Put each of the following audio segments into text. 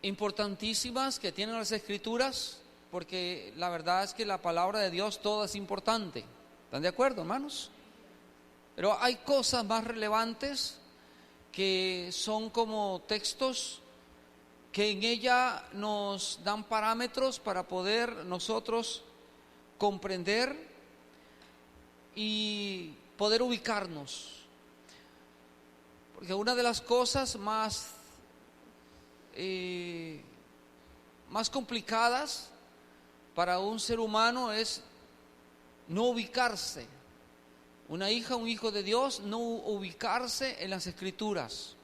importantísimas que tienen las Escrituras, porque la verdad es que la palabra de Dios toda es importante. ¿Están de acuerdo, hermanos? Pero hay cosas más relevantes que son como textos que en ella nos dan parámetros para poder nosotros comprender y poder ubicarnos. Porque una de las cosas más complicadas para un ser humano es no ubicarse. Una hija, un hijo de Dios, no ubicarse en las Escrituras.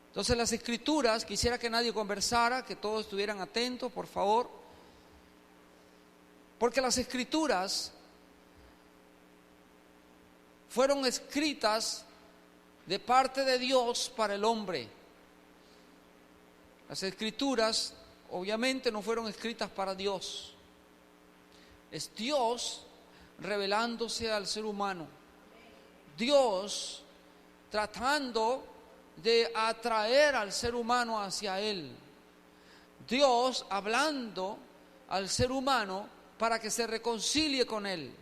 Entonces las Escrituras, quisiera que nadie conversara, que todos estuvieran atentos, por favor, porque las Escrituras fueron escritas de parte de Dios para el hombre. Las Escrituras obviamente no fueron escritas para Dios. Es Dios revelándose al ser humano. Dios tratando de atraer al ser humano hacia Él. Dios hablando al ser humano para que se reconcilie con Él.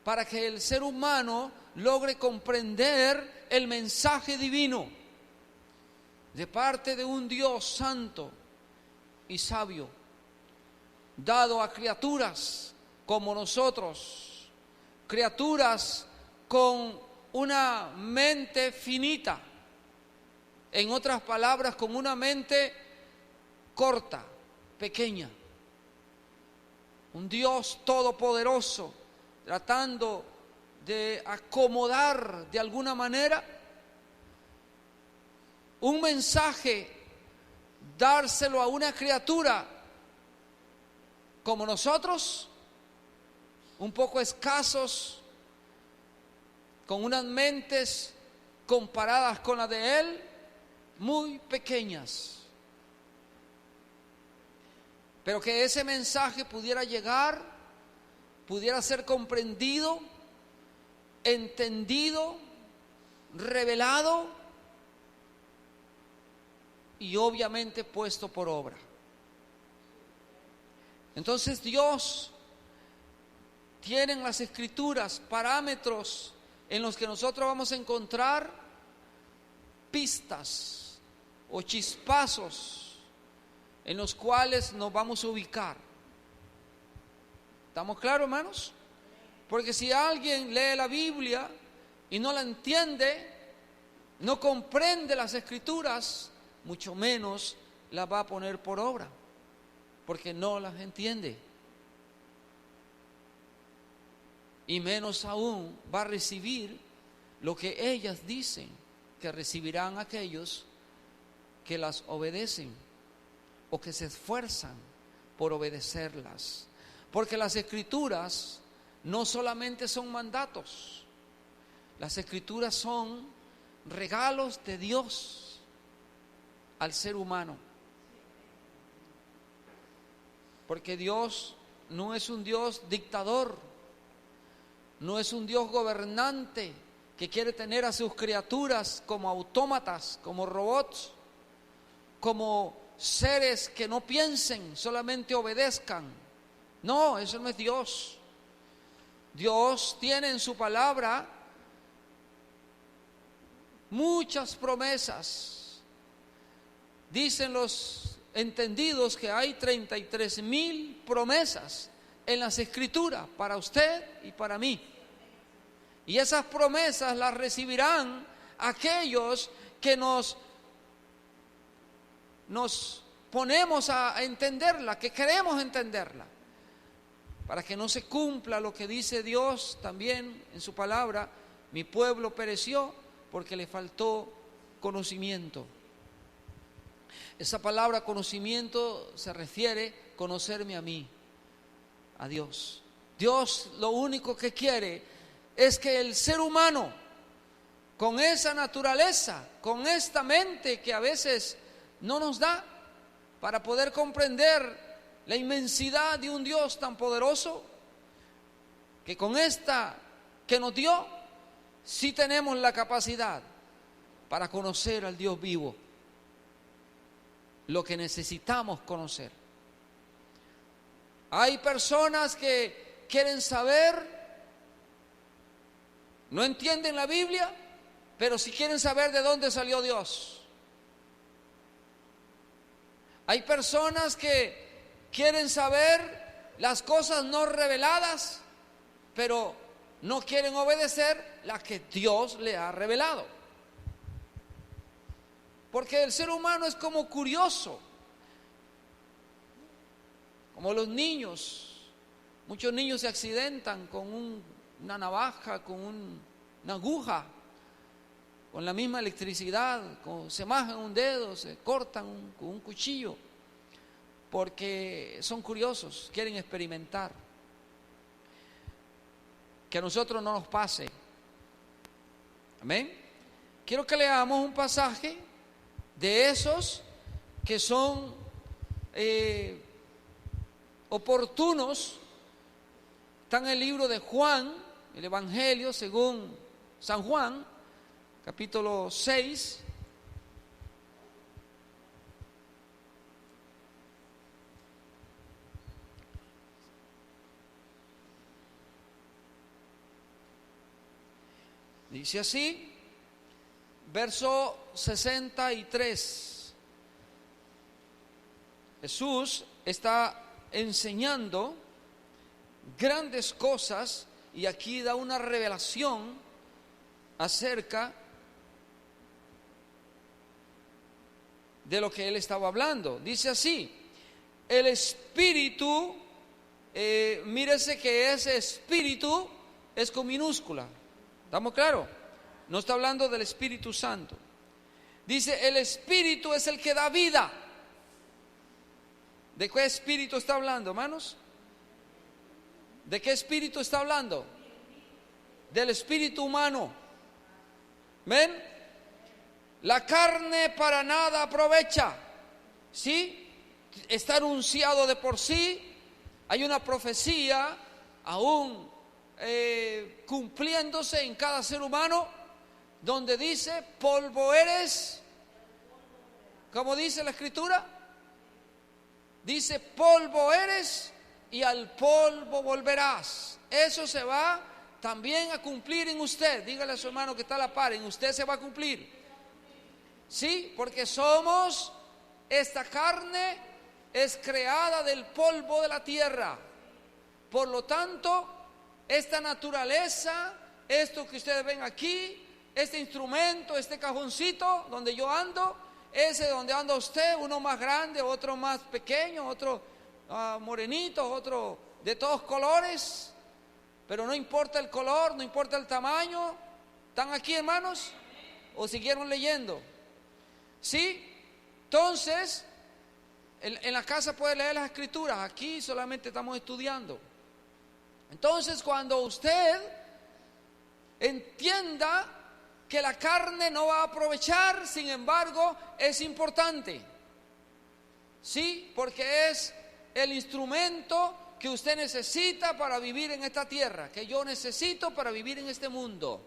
Para que el ser humano logre comprender el mensaje divino de parte de un Dios santo y sabio, dado a criaturas como nosotros, criaturas con una mente finita, en otras palabras, con una mente corta, pequeña. Un Dios todopoderoso tratando de acomodar de alguna manera un mensaje, dárselo a una criatura como nosotros, un poco escasos, con unas mentes comparadas con la de Él, muy pequeñas. Pero que ese mensaje pudiera llegar, pudiera ser comprendido, entendido, revelado y obviamente puesto por obra. Entonces Dios tiene en las Escrituras parámetros en los que nosotros vamos a encontrar pistas o chispazos en los cuales nos vamos a ubicar. ¿Estamos claros, hermanos? Porque si alguien lee la Biblia y no la entiende, no comprende las Escrituras, mucho menos las va a poner por obra, porque no las entiende. Y menos aún va a recibir lo que ellas dicen que recibirán aquellos que las obedecen o que se esfuerzan por obedecerlas. Porque las Escrituras no solamente son mandatos, las Escrituras son regalos de Dios al ser humano. Porque Dios no es un Dios dictador, no es un Dios gobernante que quiere tener a sus criaturas como autómatas, como robots, como seres que no piensen, solamente obedezcan. No, eso no es Dios. Dios tiene en su palabra muchas promesas. Dicen los entendidos que hay 33,000 promesas en las Escrituras para usted y para mí. Y esas promesas las recibirán aquellos que nos ponemos a entenderla, que queremos entenderla, para que no se cumpla lo que dice Dios también en su palabra: mi pueblo pereció porque le faltó conocimiento. Esa palabra conocimiento se refiere a conocerme a mí, a Dios. Dios lo único que quiere es que el ser humano, con esa naturaleza, con esta mente que a veces no nos da para poder comprender la inmensidad de un Dios tan poderoso, que con esta que nos dio, sí tenemos la capacidad para conocer al Dios vivo. lo que necesitamos conocer. Hay personas que quieren saber, no entienden la Biblia, pero sí quieren saber de dónde salió Dios. Hay personas que quieren saber las cosas no reveladas, pero no quieren obedecer las que Dios le ha revelado. Porque el ser humano es como curioso, como los niños. Muchos niños se accidentan con una navaja, con una aguja, con la misma electricidad, se majan un dedo, se cortan con un cuchillo, porque son curiosos, quieren experimentar. Que a nosotros no nos pase. Amén. Quiero que leamos un pasaje de esos que son oportunos. Está en el libro de Juan, el Evangelio según San Juan, capítulo 6. Dice así, verso 63. Jesús está enseñando grandes cosas y aquí da una revelación acerca de lo que él estaba hablando. Dice así: el espíritu, mírese que ese espíritu es con minúscula. ¿Estamos claros? No está hablando del Espíritu Santo. Dice, el Espíritu es el que da vida. ¿De qué espíritu está hablando, hermanos? ¿De qué espíritu está hablando? Del espíritu humano. ¿Ven? La carne para nada aprovecha. ¿Sí? Está anunciado de por sí. Hay una profecía aún cumpliéndose en cada ser humano, donde dice, polvo eres. ¿Cómo dice la Escritura? Dice, polvo eres y al polvo volverás. Eso se va también a cumplir en usted. Dígale a su hermano que está a la par, en usted se va a cumplir. Sí, porque somos, esta carne es creada del polvo de la tierra. Por lo tanto, esta naturaleza, esto que ustedes ven aquí, este instrumento, este cajoncito donde yo ando, ese donde anda usted, uno más grande, otro más pequeño, otro morenito, otro de todos colores, pero no importa el color, no importa el tamaño. ¿Están aquí, hermanos? ¿O siguieron leyendo? ¿Sí? Entonces, en la casa puede leer las escrituras, aquí solamente estamos estudiando. Entonces, cuando usted entienda que la carne no va a aprovechar, sin embargo, es importante. Sí, porque es el instrumento que usted necesita para vivir en esta tierra, que yo necesito para vivir en este mundo.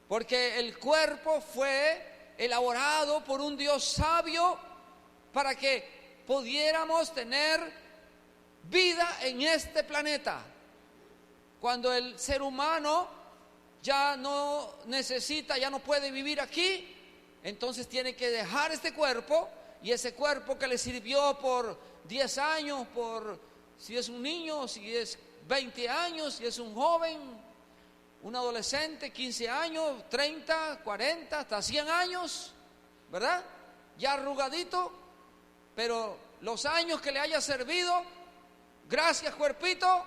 Porque el cuerpo fue elaborado por un Dios sabio para que pudiéramos tener vida en este planeta. Cuando el ser humano ya no necesita, ya no puede vivir aquí, entonces tiene que dejar este cuerpo, y ese cuerpo que le sirvió por 10 años, por si es un niño, si es 20 años, si es un joven, un adolescente, 15 años, 30, 40, hasta 100 años, ¿verdad? Ya arrugadito, pero los años que le haya servido, gracias cuerpito.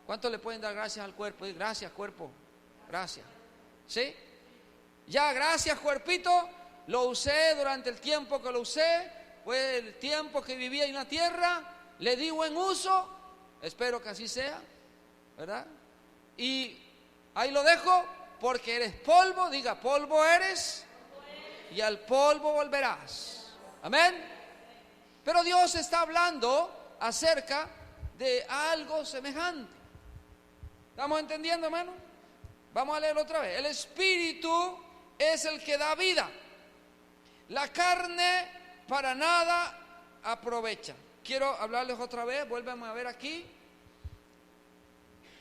¿Cuánto le pueden dar gracias al cuerpo? Gracias cuerpo, gracias. ¿Sí? Ya gracias cuerpito, lo usé durante el tiempo que lo usé, fue el tiempo que vivía en la tierra, le di buen uso, espero que así sea, ¿verdad? Y ahí lo dejo, porque eres polvo, diga polvo eres, y al polvo volverás. Amén. Pero Dios está hablando acerca de algo semejante. ¿Estamos entendiendo, hermano? Vamos a leerlo otra vez. El espíritu es el que da vida. La carne para nada aprovecha. Quiero hablarles otra vez, vuélvanme a ver aquí.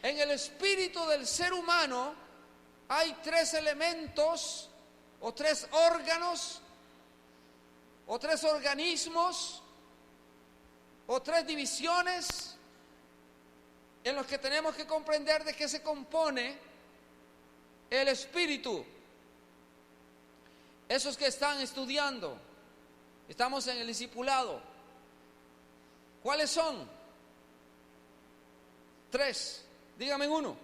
En el espíritu del ser humano hay 3 elementos o 3 órganos o 3 organismos o 3 divisiones en los que tenemos que comprender de qué se compone el espíritu. Esos que están estudiando, estamos en el discipulado. ¿Cuáles son? 3, dígame uno.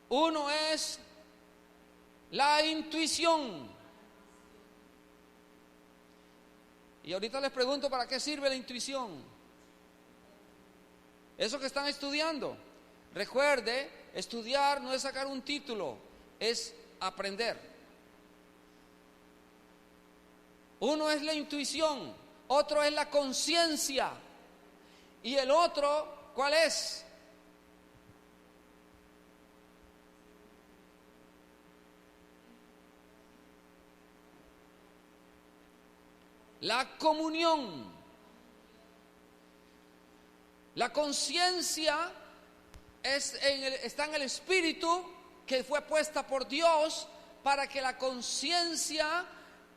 Uno es la intuición. Y ahorita les pregunto para qué sirve la intuición. Eso que están estudiando. Recuerde, estudiar no es sacar un título, es aprender. Uno es la intuición, otro es la conciencia. Y el otro, ¿cuál es? La comunión. La conciencia está en el espíritu que fue puesta por Dios para que la conciencia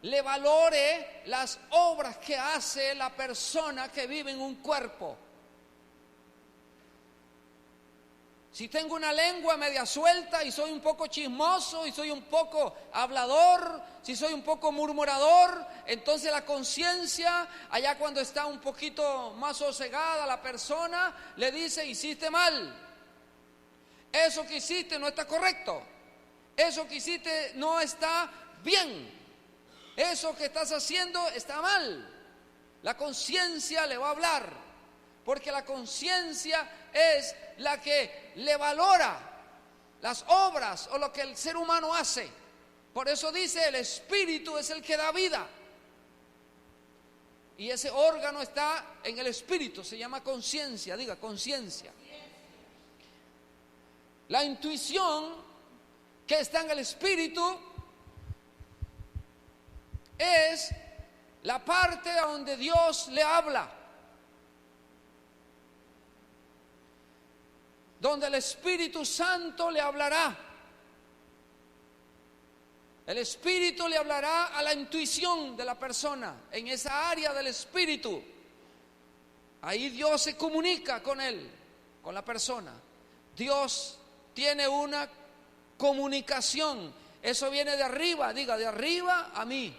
le valore las obras que hace la persona que vive en un cuerpo. Si tengo una lengua media suelta y soy un poco chismoso y soy un poco hablador, si soy un poco murmurador, entonces la conciencia, allá cuando está un poquito más sosegada la persona, le dice: hiciste mal, eso que hiciste no está correcto, eso que hiciste no está bien, eso que estás haciendo está mal. La conciencia le va a hablar, porque la conciencia es la que le valora las obras o lo que el ser humano hace. Por eso dice: el espíritu es el que da vida. Y ese órgano está en el espíritu, se llama conciencia, diga conciencia. La intuición que está en el espíritu es la parte donde Dios le habla, donde el Espíritu Santo le hablará. El Espíritu le hablará a la intuición de la persona, en esa área del Espíritu. Ahí Dios se comunica con él, con la persona. Dios tiene una comunicación. Eso viene de arriba, diga, de arriba a mí.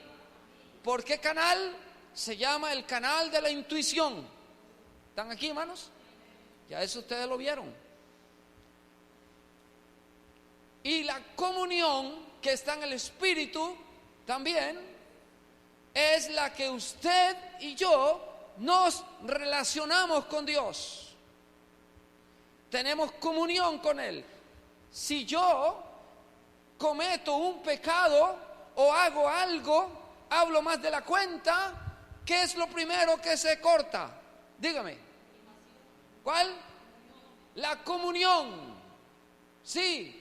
¿Por qué canal? Se llama el canal de la intuición. ¿Están aquí, hermanos? Ya eso ustedes lo vieron. Y la comunión que está en el Espíritu también es la que usted y yo nos relacionamos con Dios. Tenemos comunión con Él. Si yo cometo un pecado o hago algo, hablo más de la cuenta, ¿qué es lo primero que se corta? Dígame. ¿Cuál? La comunión. Sí.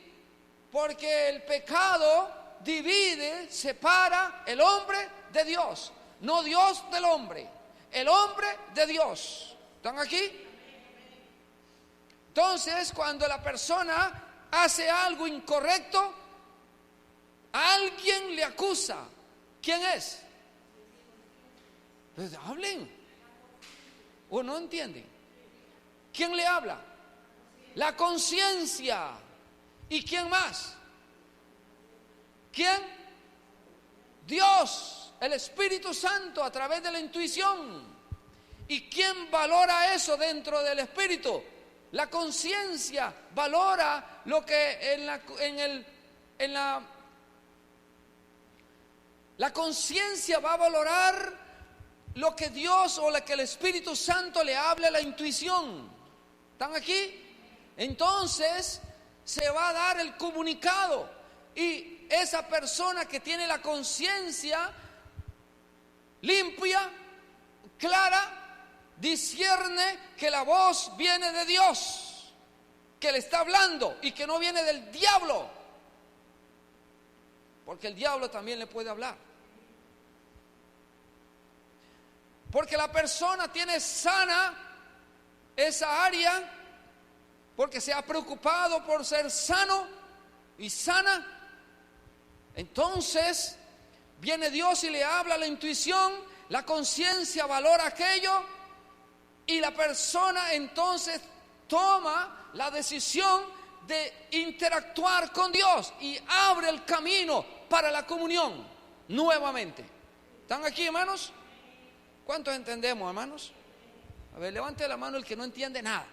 Porque el pecado divide, separa el hombre de Dios. No Dios del hombre, el hombre de Dios. ¿Están aquí? Entonces, cuando la persona hace algo incorrecto, alguien le acusa. ¿Quién es? Pues hablen. ¿O no entienden? ¿Quién le habla? La conciencia. ¿Y quién más? ¿Quién? Dios, el Espíritu Santo, a través de la intuición. ¿Y quién valora eso dentro del Espíritu? La conciencia valora lo que la conciencia va a valorar lo que Dios o lo que el Espíritu Santo le habla a la intuición. ¿Están aquí? Entonces se va a dar el comunicado, y esa persona que tiene la conciencia limpia, clara, discierne que la voz viene de Dios, que le está hablando y que no viene del diablo. porque el diablo también le puede hablar. Porque la persona tiene sana esa área, porque se ha preocupado por ser sano y sana. Entonces viene Dios y le habla la intuición, la conciencia valora aquello y la persona entonces toma la decisión de interactuar con Dios y abre el camino para la comunión nuevamente. ¿Están aquí, hermanos? ¿Cuántos entendemos, hermanos? A ver, levante la mano el que no entiende nada.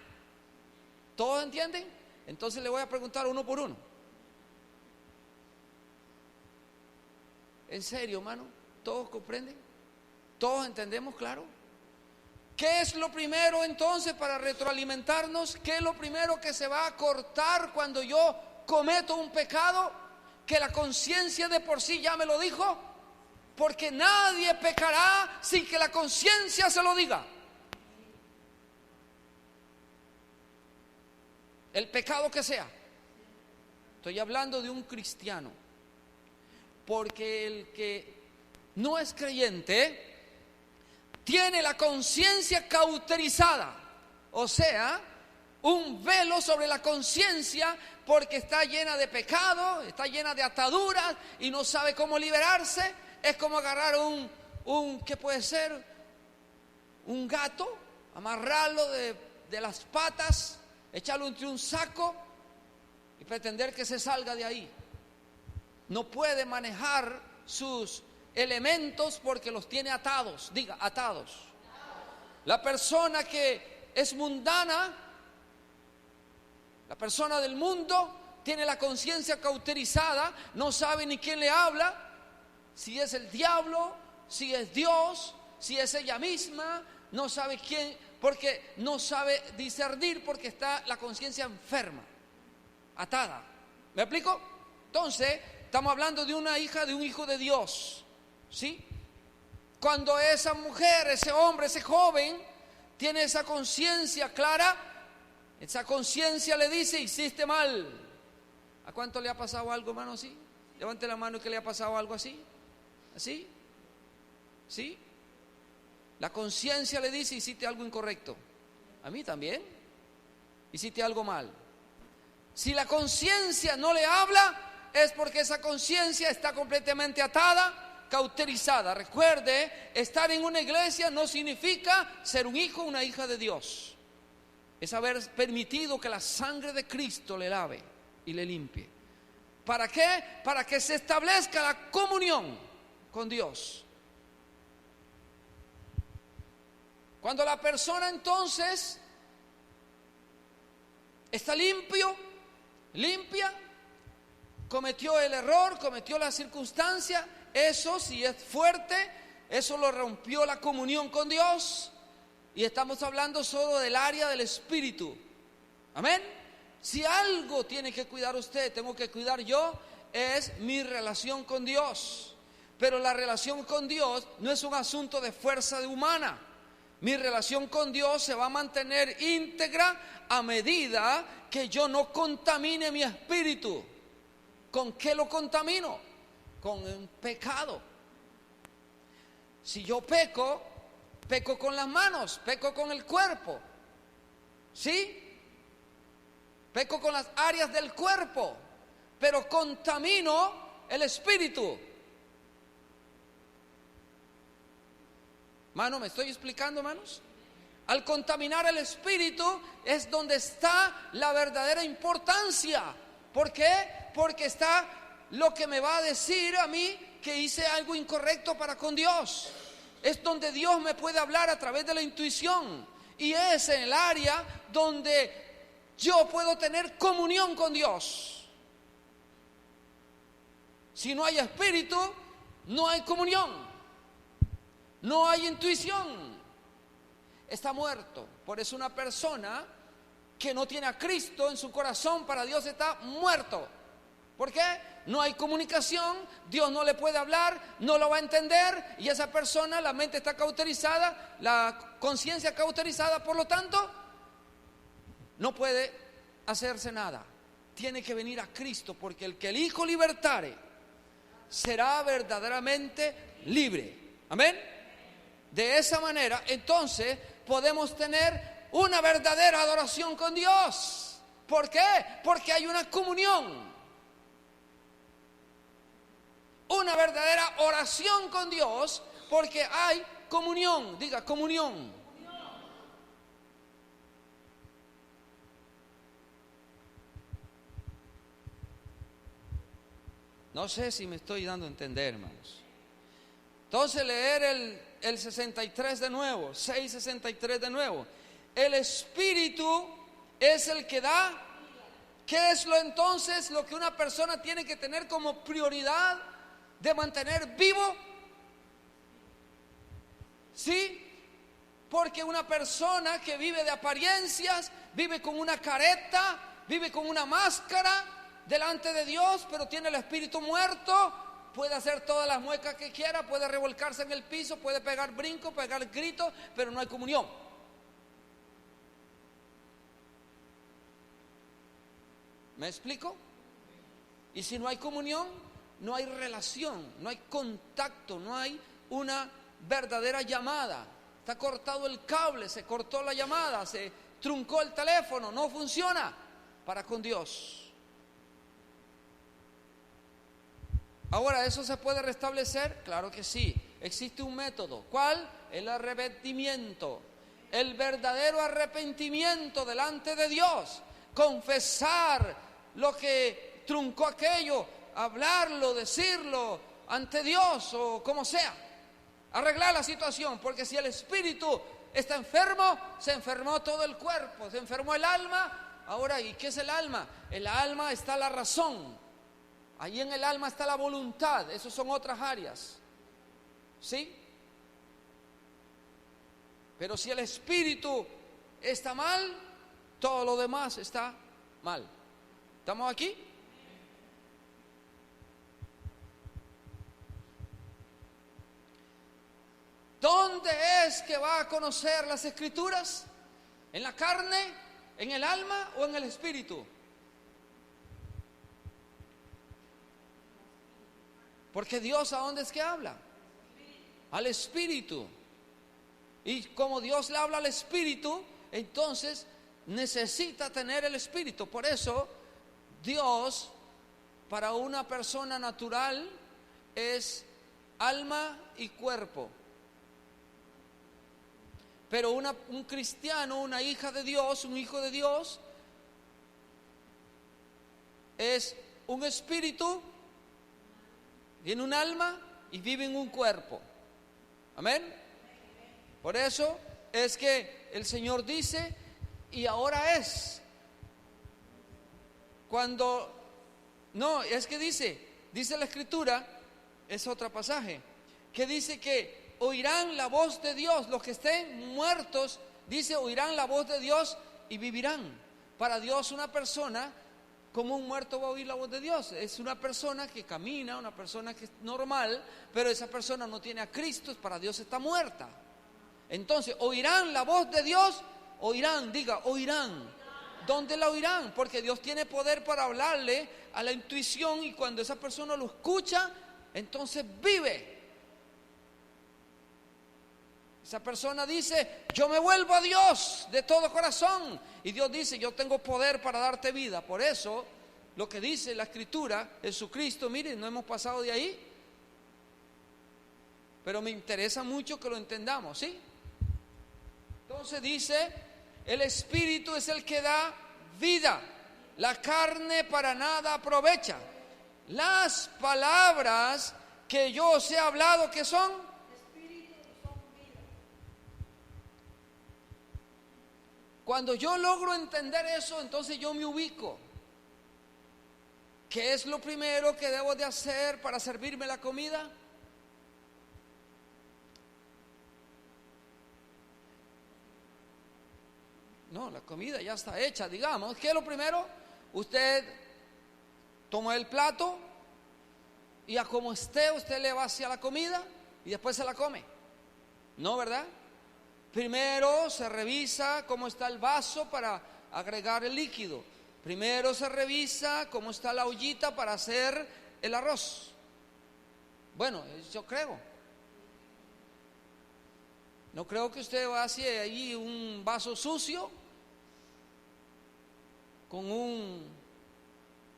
¿Todos entienden? Entonces le voy a preguntar uno por uno. ¿En serio, hermano? ¿Todos comprenden? ¿Todos entendemos, claro? ¿Qué es lo primero entonces para retroalimentarnos? ¿Qué es lo primero que se va a cortar cuando yo cometo un pecado? Que la conciencia de por sí ya me lo dijo. Porque nadie pecará sin que la conciencia se lo diga. El pecado que sea. Estoy hablando de un cristiano. Porque el que no es creyente tiene la conciencia cauterizada, o sea, un velo sobre la conciencia porque está llena de pecado, está llena de ataduras y no sabe cómo liberarse. Es como agarrar ¿qué puede ser? Un gato, amarrarlo de las patas, echarlo entre un saco y pretender que se salga de ahí. No puede manejar sus elementos porque los tiene atados. Diga, atados. La persona que es mundana, la persona del mundo, tiene la conciencia cauterizada, no sabe ni quién le habla, si es el diablo, si es Dios, si es ella misma, no sabe quién, porque no sabe discernir, porque está la conciencia enferma, atada. ¿Me explico? Entonces, estamos hablando de una hija, de un hijo de Dios, ¿sí? Cuando esa mujer, ese hombre, ese joven tiene esa conciencia clara, esa conciencia le dice: hiciste mal. ¿A cuánto le ha pasado algo, hermano, así? Levante la mano que le ha pasado algo así. ¿Así? ¿Sí? La conciencia le dice: hiciste algo incorrecto. A mí también. Hiciste algo mal. Si la conciencia no le habla, es porque esa conciencia está completamente atada, cauterizada. Recuerde, estar en una iglesia no significa ser un hijo o una hija de Dios. Es haber permitido que la sangre de Cristo le lave y le limpie. ¿Para qué? Para que se establezca la comunión con Dios. Cuando la persona entonces está limpia, cometió el error, cometió la circunstancia, eso si es fuerte, eso lo rompió la comunión con Dios. Y estamos hablando solo del área del espíritu. Amén. Si algo tiene que cuidar usted, tengo que cuidar yo, es mi relación con Dios. Pero la relación con Dios no es un asunto de fuerza humana. Mi relación con Dios se va a mantener íntegra a medida que yo no contamine mi espíritu. ¿Con qué lo contamino? Con un pecado. Si yo peco con las manos, peco con el cuerpo, ¿sí? Peco con las áreas del cuerpo, pero contamino el espíritu. Mano, ¿me estoy explicando, hermanos? Al contaminar el espíritu es donde está la verdadera importancia. ¿Por qué? Porque está lo que me va a decir a mí que hice algo incorrecto para con Dios. Es donde Dios me puede hablar a través de la intuición. Y es en el área donde yo puedo tener comunión con Dios. Si no hay espíritu, no hay comunión. No hay intuición. Está muerto. Por eso una persona que no tiene a Cristo en su corazón, para Dios está muerto. ¿Por qué? No hay comunicación, Dios no le puede hablar, no lo va a entender, y esa persona, la mente está cauterizada, la conciencia cauterizada, por lo tanto, no puede hacerse nada. Tiene que venir a Cristo, porque el que el Hijo libertare será verdaderamente libre. Amén. De esa manera, entonces, podemos tener una verdadera adoración con Dios. ¿Por qué? Porque hay una comunión. Una verdadera oración con Dios, porque hay comunión. Diga, comunión. No sé si me estoy dando a entender, hermanos. Entonces leer el 63 de nuevo, 6:63 de nuevo. El Espíritu es el que da. ¿Qué es entonces lo que una persona tiene que tener como prioridad de mantener vivo? ¿Sí? Porque una persona que vive de apariencias, vive con una careta, vive con una máscara delante de Dios, pero tiene el espíritu muerto, puede hacer todas las muecas que quiera, puede revolcarse en el piso, puede pegar brincos, pegar gritos, pero no hay comunión. ¿Me explico? Y si no hay comunión, no hay relación, no hay contacto, no hay una verdadera llamada. Está cortado el cable, se cortó la llamada, se truncó el teléfono, no funciona para con Dios. Ahora, ¿eso se puede restablecer? Claro que sí. Existe un método. ¿Cuál? El arrepentimiento. El verdadero arrepentimiento delante de Dios. Confesar lo que truncó aquello, hablarlo, decirlo ante Dios o como sea. Arreglar la situación, porque si el espíritu está enfermo, se enfermó todo el cuerpo, se enfermó el alma. Ahora, ¿y qué es el alma? El alma está la razón. Ahí en el alma está la voluntad, esas son otras áreas, ¿sí? Pero si el espíritu está mal, todo lo demás está mal. ¿Estamos aquí? ¿Dónde es que va a conocer las escrituras? ¿En la carne, en el alma o en el espíritu? Porque Dios, ¿a dónde es que habla? Al espíritu. Y como Dios le habla al espíritu, entonces necesita tener el espíritu. Por eso Dios para una persona natural es alma y cuerpo. Pero un cristiano, una hija de Dios, un hijo de Dios, es un espíritu, tiene un alma y vive en un cuerpo. Amén. Por eso es que el Señor dice, y ahora es cuando, no, es que dice la Escritura, es otro pasaje, que dice que oirán la voz de Dios, los que estén muertos, dice, oirán la voz de Dios y vivirán. Para Dios una persona, como un muerto va a oír la voz de Dios, es una persona que camina, una persona que es normal, pero esa persona no tiene a Cristo, para Dios está muerta. Entonces, oirán la voz de Dios, oirán, diga, oirán. ¿Dónde la oirán? Porque Dios tiene poder para hablarle a la intuición y cuando esa persona lo escucha, entonces vive. Esa persona dice, yo me vuelvo a Dios de todo corazón. Y Dios dice, yo tengo poder para darte vida. Por eso, lo que dice la Escritura, Jesucristo, miren, no hemos pasado de ahí. Pero me interesa mucho que lo entendamos, ¿sí? Entonces dice, el Espíritu es el que da vida. La carne para nada aprovecha. Las palabras que yo os he hablado, ¿qué son? Cuando yo logro entender eso, entonces yo me ubico. ¿Qué es lo primero que debo de hacer para servirme la comida? No, la comida ya está hecha, digamos. ¿Qué es lo primero? Usted toma el plato y a como esté, usted le va hacia la comida y después se la come. ¿No, verdad? Primero se revisa cómo está el vaso para agregar el líquido. Primero se revisa cómo está la ollita para hacer el arroz. Bueno, yo creo. No creo que usted vacíe ahí un vaso sucio con un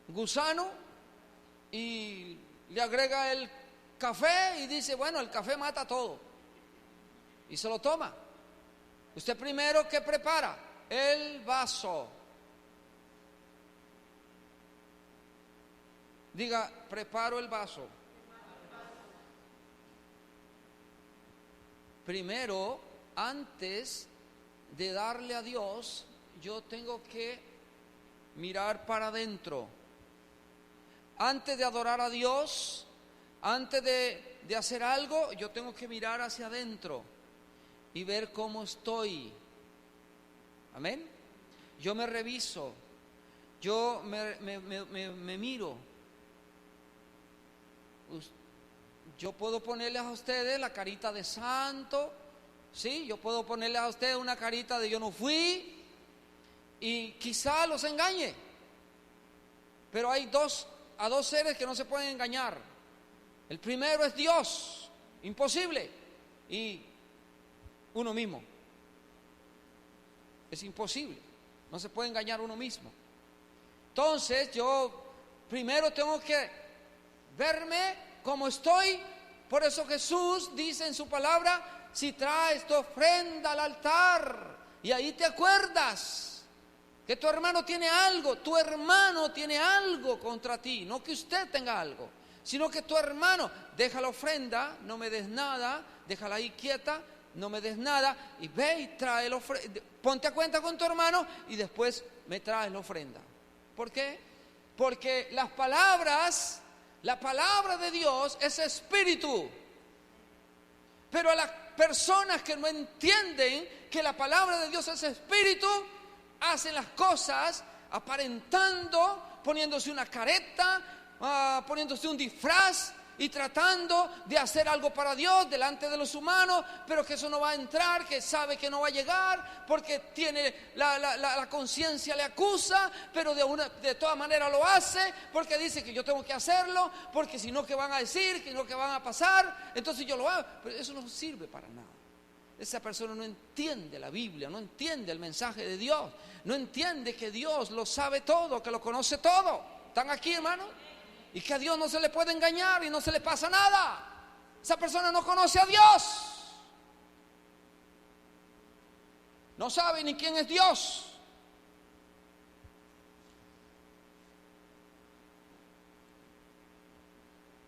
gusano y le agrega el café y dice, bueno, el café mata todo. Y se lo toma. Usted primero, ¿qué prepara? El vaso. Diga, preparo el vaso. Primero, antes de darle a Dios, yo tengo que mirar para adentro. Antes de adorar a Dios, antes de hacer algo, yo tengo que mirar hacia adentro y ver cómo estoy. Amén. Yo me reviso, yo me miro. Yo puedo ponerles a ustedes la carita de santo, ¿sí? Yo puedo ponerles a ustedes una carita de yo no fui y quizá los engañe. Pero hay dos seres que no se pueden engañar. El primero es Dios, imposible, y uno mismo. Es imposible, no se puede engañar uno mismo. Entonces yo primero tengo que verme como estoy. Por eso Jesús dice en su palabra, si traes tu ofrenda al altar y ahí te acuerdas que tu hermano tiene algo contra ti, no que usted tenga algo, sino que tu hermano, deja la ofrenda, no me des nada, déjala ahí quieta, no me des nada, y ve y trae la ofrenda, ponte a cuenta con tu hermano y después me traes la ofrenda. ¿Por qué? Porque la palabra de Dios es espíritu. Pero a las personas que no entienden que la palabra de Dios es espíritu, hacen las cosas aparentando, poniéndose una careta, poniéndose un disfraz y tratando de hacer algo para Dios delante de los humanos, pero que eso no va a entrar, que sabe que no va a llegar, porque tiene la conciencia le acusa, pero de todas maneras lo hace, porque dice que yo tengo que hacerlo, porque si no, ¿qué van a decir? ¿Qué no, qué van a pasar? Entonces yo lo hago, pero eso no sirve para nada. Esa persona no entiende la Biblia, no entiende el mensaje de Dios, no entiende que Dios lo sabe todo, que lo conoce todo. ¿Están aquí, hermanos? Y que a Dios no se le puede engañar y no se le pasa nada. Esa persona no conoce a Dios. No sabe ni quién es Dios.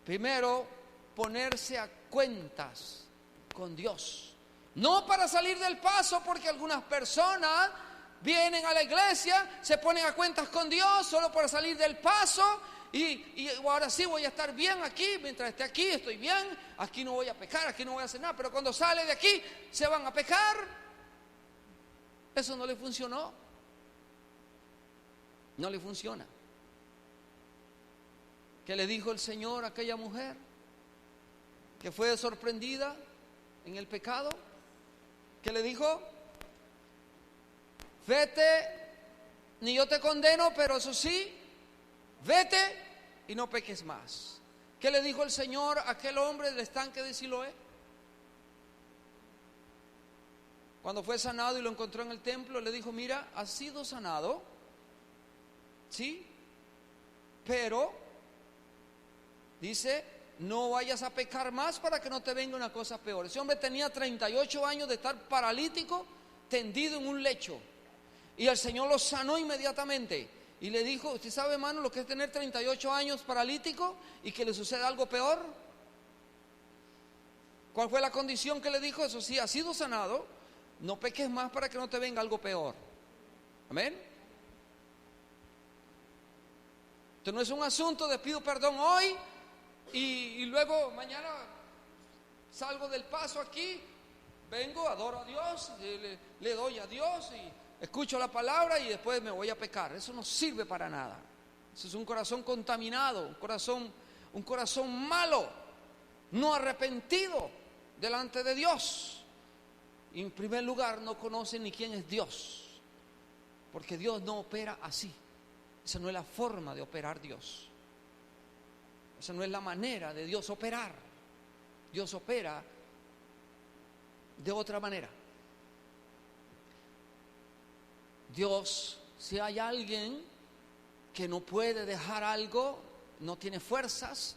Primero, ponerse a cuentas con Dios. No para salir del paso, porque algunas personas vienen a la iglesia, se ponen a cuentas con Dios solo para salir del paso. Y ahora sí voy a estar bien aquí, mientras esté aquí estoy bien, aquí no voy a pecar, aquí no voy a hacer nada, pero cuando sale de aquí se van a pecar. Eso no le funcionó. No le funciona. ¿Qué le dijo el Señor a aquella mujer que fue sorprendida en el pecado? ¿Qué le dijo? Vete, ni yo te condeno, pero eso sí, vete y no peques más. ¿Qué le dijo el Señor a aquel hombre del estanque de Siloé? Cuando fue sanado y lo encontró en el templo, le dijo, mira, has sido sanado, ¿sí? Pero, dice, no vayas a pecar más para que no te venga una cosa peor. Ese hombre tenía 38 años de estar paralítico, tendido en un lecho. Y el Señor lo sanó inmediatamente. Y le dijo, ¿usted sabe, hermano, lo que es tener 38 años paralítico y que le suceda algo peor? ¿Cuál fue la condición que le dijo? Eso sí, has sido sanado, no peques más para que no te venga algo peor. Amén. Esto no es un asunto de pido perdón hoy y luego mañana salgo del paso aquí, vengo, adoro a Dios, le doy a Dios y escucho la palabra y después me voy a pecar. Eso no sirve para nada. Eso es un corazón contaminado, un corazón malo, no arrepentido delante de Dios. Y en primer lugar no conoce ni quién es Dios, porque Dios no opera así. Esa no es la forma de operar Dios. Esa no es la manera de Dios operar. Dios opera de otra manera. Dios, si hay alguien que no puede dejar algo, no tiene fuerzas,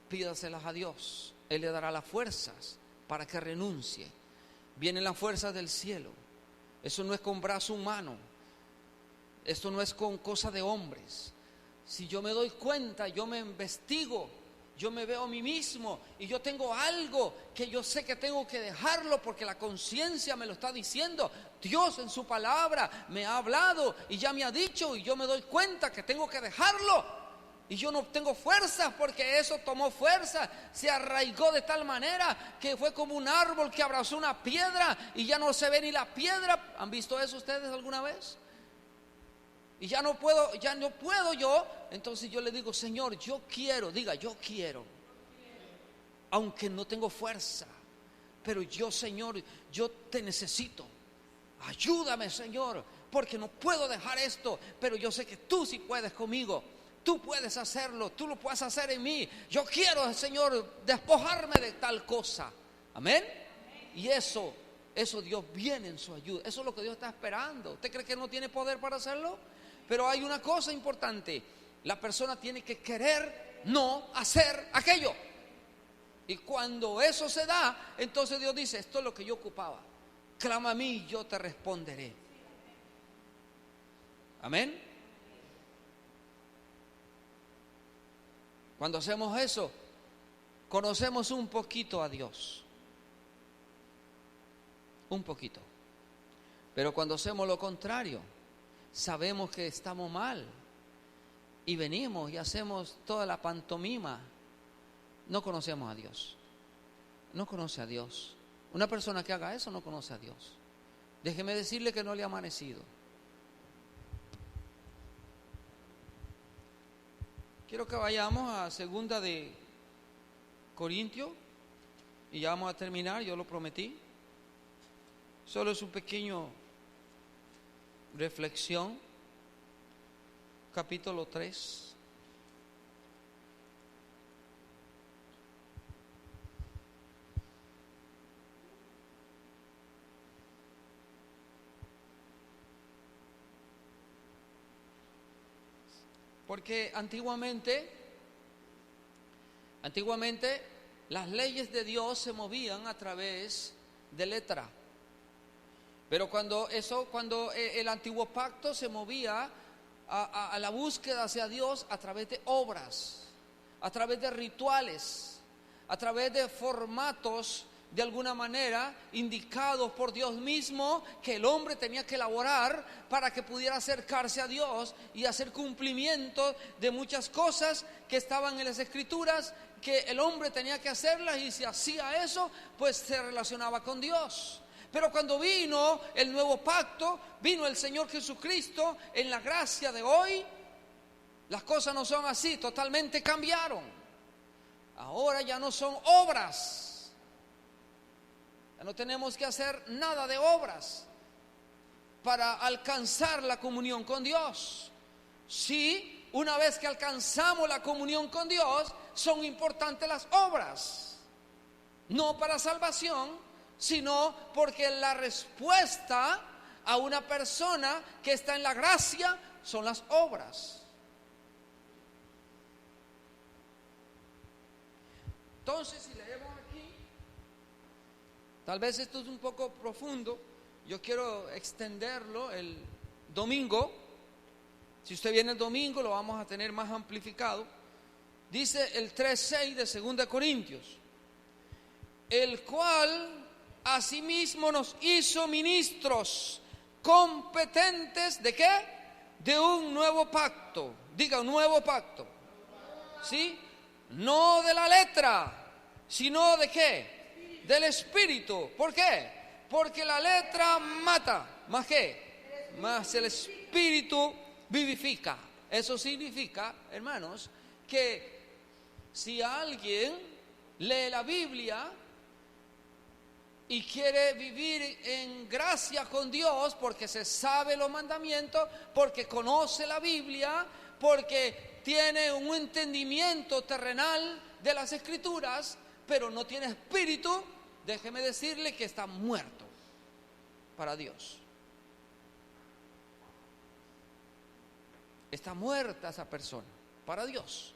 pídaselas a Dios. Él le dará las fuerzas para que renuncie. Vienen las fuerzas del cielo. Eso no es con brazo humano. Esto no es con cosa de hombres. Si yo me doy cuenta, yo me investigo, yo me veo a mí mismo y yo tengo algo que yo sé que tengo que dejarlo porque la conciencia me lo está diciendo. Dios en su palabra me ha hablado y ya me ha dicho, y yo me doy cuenta que tengo que dejarlo. Y yo no tengo fuerzas porque eso tomó fuerza, se arraigó de tal manera que fue como un árbol que abrazó una piedra y ya no se ve ni la piedra. ¿Han visto eso ustedes alguna vez? Y ya no puedo yo. Entonces yo le digo, Señor, yo quiero, diga, yo quiero, aunque no tengo fuerza, pero yo, Señor, yo te necesito. Ayúdame, Señor, porque no puedo dejar esto, pero yo sé que tú sí puedes conmigo. Tú puedes hacerlo, tú lo puedes hacer en mí. Yo quiero, Señor, despojarme de tal cosa. Amén. Y eso Dios viene en su ayuda. Eso es lo que Dios está esperando. ¿Usted cree que no tiene poder para hacerlo? Pero hay una cosa importante. La persona tiene que querer no hacer aquello. Y cuando eso se da, entonces Dios dice, esto es lo que yo ocupaba. Clama a mí y yo te responderé. Amén. Cuando hacemos eso, conocemos un poquito a Dios. Un poquito. Pero cuando hacemos lo contrario, sabemos que estamos mal y venimos y hacemos toda la pantomima. No conocemos a Dios. No conoce a Dios. Una persona que haga eso no conoce a Dios. Déjeme decirle que no le ha amanecido. Quiero que vayamos a 2 de Corintios y ya vamos a terminar, yo lo prometí. Solo es un pequeño reflexión. Capítulo 3. Porque antiguamente las leyes de Dios se movían a través de letra. Pero cuando el antiguo pacto se movía a la búsqueda hacia Dios a través de obras, a través de rituales, a través de formatos de alguna manera indicados por Dios mismo, que el hombre tenía que elaborar para que pudiera acercarse a Dios y hacer cumplimiento de muchas cosas que estaban en las Escrituras, que el hombre tenía que hacerlas, y si hacía eso, pues se relacionaba con Dios. Pero cuando vino el nuevo pacto, vino el Señor Jesucristo en la gracia de hoy, las cosas no son así, totalmente cambiaron. Ahora ya no son obras. Ya no tenemos que hacer nada de obras para alcanzar la comunión con Dios. Sí, una vez que alcanzamos la comunión con Dios, son importantes las obras. No para salvación, sino porque la respuesta a una persona que está en la gracia son las obras. Entonces, si leemos aquí, tal vez esto es un poco profundo, yo quiero extenderlo el domingo. Si usted viene el domingo, lo vamos a tener más amplificado. Dice el 3:6 de 2 Corintios, el cual asimismo nos hizo ministros competentes ¿de qué? De un nuevo pacto. Diga, un nuevo pacto. ¿Sí? No de la letra, sino ¿de qué? Del Espíritu. ¿Por qué? Porque la letra mata, ¿más qué? Más el Espíritu vivifica. Eso significa, hermanos, que si alguien lee la Biblia y quiere vivir en gracia con Dios, porque se sabe los mandamientos, porque conoce la Biblia, porque tiene un entendimiento terrenal de las Escrituras, pero no tiene espíritu, déjeme decirle que está muerto para Dios. Está muerta esa persona para Dios.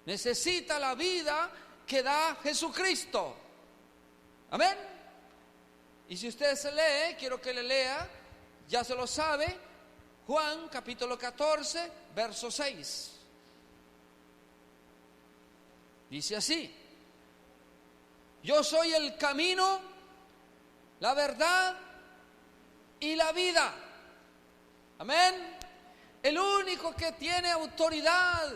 Necesita la vida que da Jesucristo. Amén. Y si usted se lee, quiero que le lea, ya se lo sabe, Juan capítulo 14, verso 6. Dice así: yo soy el camino, la verdad y la vida. Amén. El único que tiene autoridad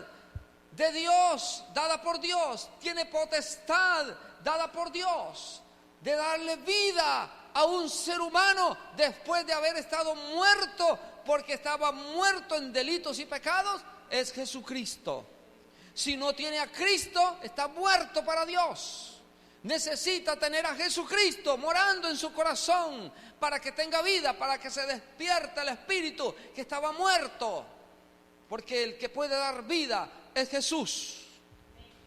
de Dios, dada por Dios, tiene potestad dada por Dios de darle vida a un ser humano después de haber estado muerto, porque estaba muerto en delitos y pecados, es Jesucristo. Si no tiene a Cristo, está muerto para Dios. Necesita tener a Jesucristo morando en su corazón para que tenga vida, para que se despierte el espíritu que estaba muerto. Porque el que puede dar vida es Jesús.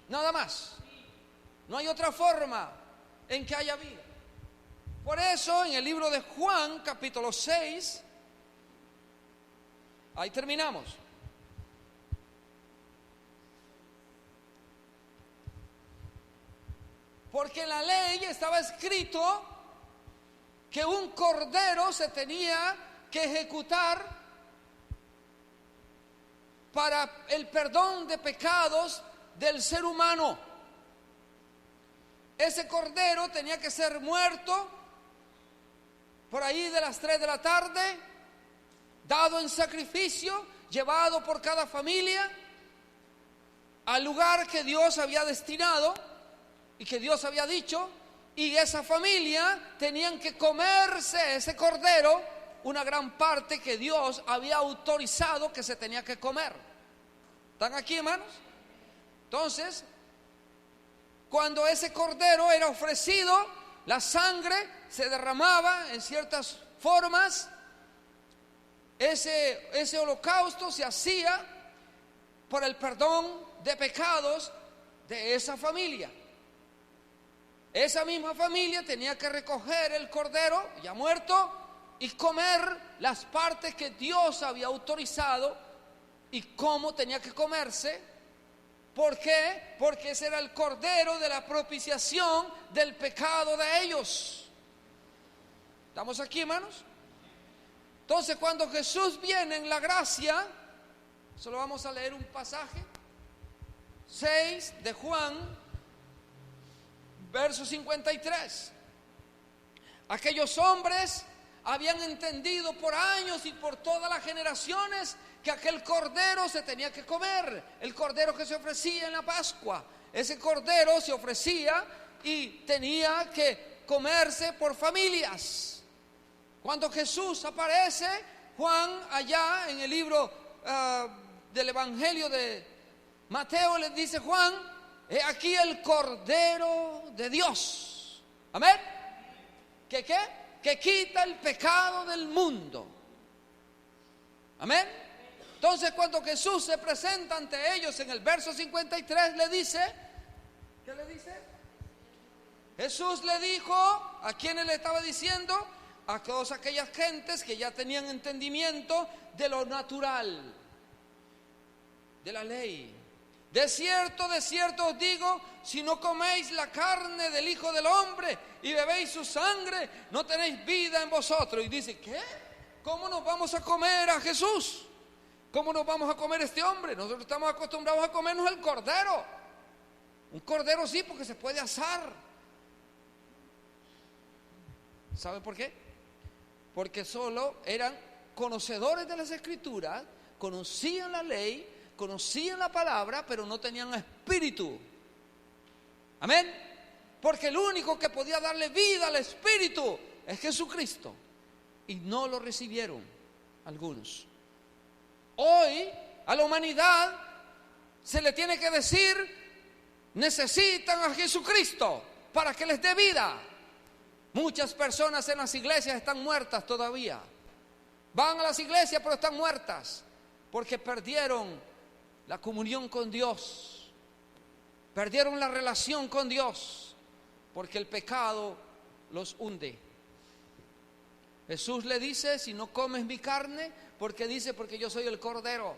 Nada más. No hay otra forma en que haya vida. Por eso en el libro de Juan, capítulo 6, ahí terminamos. Porque en la ley estaba escrito que un cordero se tenía que ejecutar para el perdón de pecados del ser humano. Ese cordero tenía que ser muerto por ahí de las 3 de la tarde, dado en sacrificio, llevado por cada familia al lugar que Dios había destinado y que Dios había dicho, y esa familia tenían que comerse ese cordero, una gran parte que Dios había autorizado que se tenía que comer. ¿Están aquí, hermanos? Entonces, cuando ese cordero era ofrecido, la sangre se derramaba en ciertas formas. Ese holocausto se hacía por el perdón de pecados de esa familia. Esa misma familia tenía que recoger el cordero ya muerto y comer las partes que Dios había autorizado y cómo tenía que comerse. ¿Por qué? Porque ese era el cordero de la propiciación del pecado de ellos. ¿Estamos aquí, hermanos? Entonces, cuando Jesús viene en la gracia, solo vamos a leer un pasaje, 6 de Juan, verso 53. Aquellos hombres habían entendido por años y por todas las generaciones que aquel cordero se tenía que comer, el cordero que se ofrecía en la Pascua. Ese cordero se ofrecía y tenía que comerse por familias. Cuando Jesús aparece, Juan allá en el libro del Evangelio de Mateo le dice Juan: he aquí el Cordero de Dios. Amén. ¿Qué? Que quita el pecado del mundo. Amén. Entonces, cuando Jesús se presenta ante ellos en el verso 53, le dice, ¿qué le dice? Jesús le dijo, ¿a quiénes le estaba diciendo? A todas aquellas gentes que ya tenían entendimiento de lo natural, de la ley. De cierto os digo, si no coméis la carne del Hijo del Hombre y bebéis su sangre, no tenéis vida en vosotros. Y dice, ¿qué? ¿Cómo nos vamos a comer a Jesús? ¿Cómo nos vamos a comer a este hombre? Nosotros estamos acostumbrados a comernos el cordero. Un cordero sí, porque se puede asar. ¿Saben por qué? Porque solo eran conocedores de las Escrituras, conocían la ley, conocían la palabra, pero no tenían espíritu. Amén. Porque el único que podía darle vida al espíritu es Jesucristo. Y no lo recibieron algunos. Hoy a la humanidad se le tiene que decir: necesitan a Jesucristo para que les dé vida. Muchas personas en las iglesias están muertas todavía. Van a las iglesias pero están muertas porque perdieron la comunión con Dios, perdieron la relación con Dios. porque el pecado los hunde. Jesús le dice, si no comes mi carne, porque yo soy el Cordero.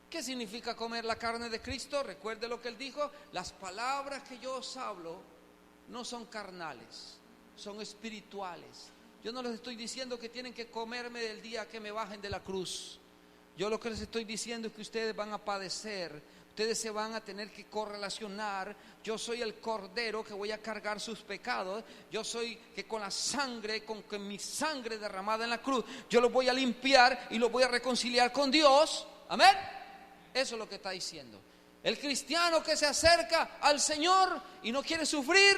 ¿Qué significa comer la carne de Cristo? Recuerde lo que Él dijo, las palabras que yo os hablo no son carnales, son espirituales. Yo no les estoy diciendo que tienen que comerme del día que me bajen de la cruz. Yo lo que les estoy diciendo es que ustedes van a padecer, ustedes se van a tener que correlacionar. Yo soy el Cordero que voy a cargar sus pecados. Yo soy que con la sangre, con mi sangre derramada en la cruz, yo los voy a limpiar y los voy a reconciliar con Dios. Amén. Eso es lo que está diciendo. El cristiano que se acerca al Señor y no quiere sufrir,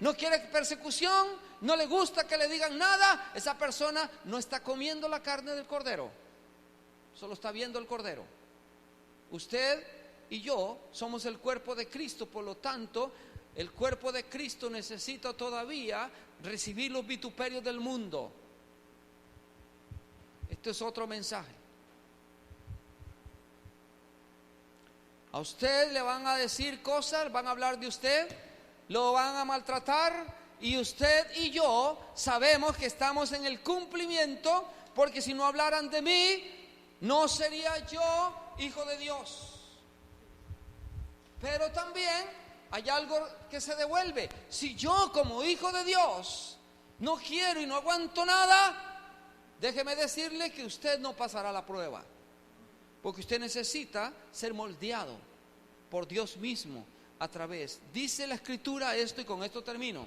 no quiere persecución, no le gusta que le digan nada, esa persona no está comiendo la carne del Cordero, solo está viendo el Cordero. Usted y yo somos el cuerpo de Cristo, por lo tanto, el cuerpo de Cristo necesita todavía recibir los vituperios del mundo. Este es otro mensaje. A usted le van a decir cosas, van a hablar de usted, lo van a maltratar, y usted y yo sabemos que estamos en el cumplimiento, porque si no hablaran de mí, no sería yo hijo de Dios. Pero también hay algo que se devuelve. Si yo como hijo de Dios no quiero y no aguanto nada, déjeme decirle que usted no pasará la prueba, porque usted necesita ser moldeado por Dios mismo a través. Dice la Escritura esto, y con esto termino,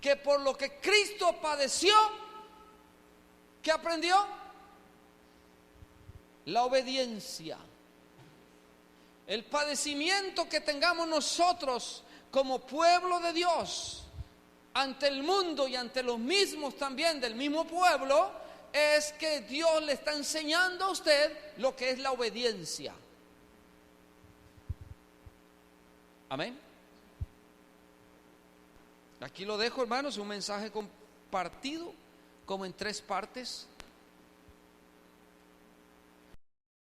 que por lo que Cristo padeció, ¿qué aprendió? La obediencia. El padecimiento que tengamos nosotros como pueblo de Dios ante el mundo y ante los mismos también del mismo pueblo, es que Dios le está enseñando a usted lo que es la obediencia. Amén. Aquí lo dejo, hermanos, un mensaje compartido como en 3 partes.